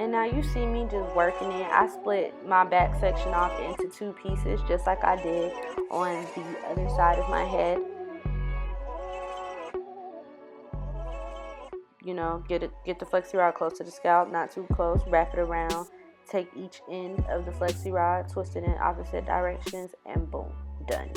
And now you see me just working it. I split my back section off into 2 pieces, just like I did on the other side of my head. You know, get the Flexi Rod close to the scalp, not too close. Wrap it around. Take each end of the Flexi Rod, twist it in opposite directions, and boom, done.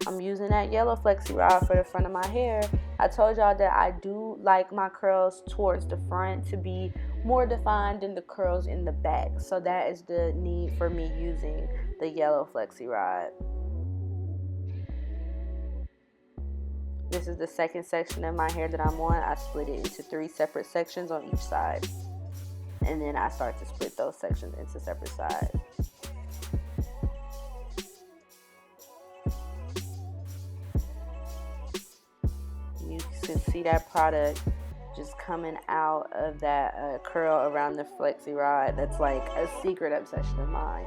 I'm using that yellow Flexi Rod for the front of my hair. I told y'all that I do like my curls towards the front to be more defined than the curls in the back. So that is the need for me using the yellow Flexi Rod. This is the second section of my hair that I'm on. I split it into 3 separate sections on each side. And then I start to split those sections into separate sides. You can see that product just coming out of that curl around the Flexi Rod. That's like a secret obsession of mine.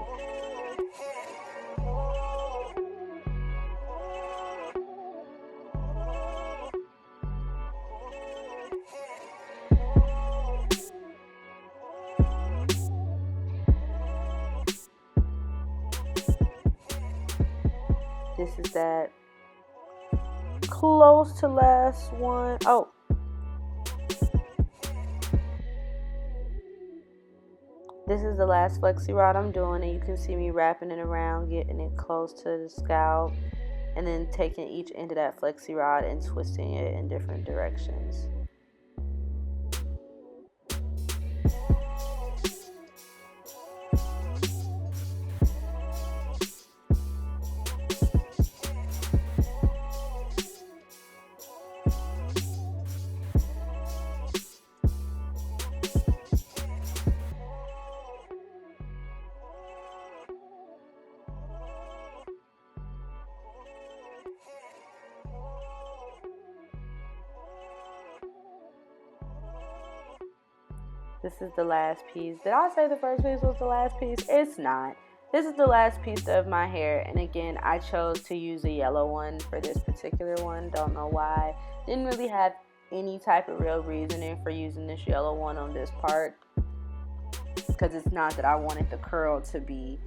This is that close to last one. Oh, this is the last Flexi Rod I'm doing, and you can see me wrapping it around, getting it close to the scalp, and then taking each end of that Flexi Rod and twisting it in different directions. This is the last piece. Did I say the first piece was the last piece? It's not. This is the last piece of my hair, and again, I chose to use a yellow one for this particular one. Don't know why. Didn't really have any type of real reasoning for using this yellow one on this part, because it's not that I wanted the curl to be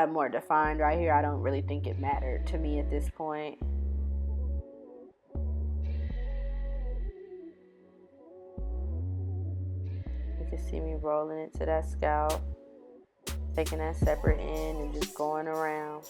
more defined right here. I don't really think it mattered to me at this point. You can see me rolling it to that scalp, taking that separate end and just going around.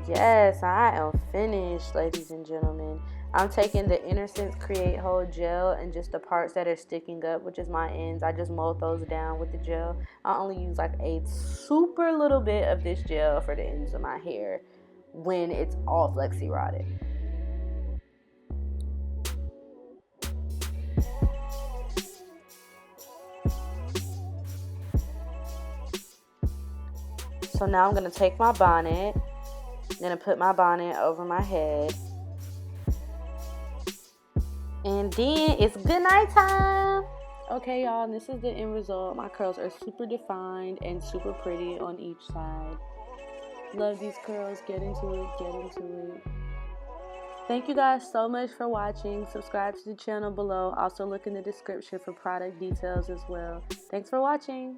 Yes, I am finished, ladies and gentlemen. I'm taking the Innocence Create Hold Gel, and just the parts that are sticking up, which is my ends, I just mold those down with the gel. I only use like a super little bit of this gel for the ends of my hair when it's all Flexi Rodded. So now I'm going to take my bonnet. I'm going to put my bonnet over my head. And then it's good night time. Okay, y'all, and this is the end result. My curls are super defined and super pretty on each side. Love these curls. Get into it. Get into it. Thank you guys so much for watching. Subscribe to the channel below. Also look in the description for product details as well. Thanks for watching.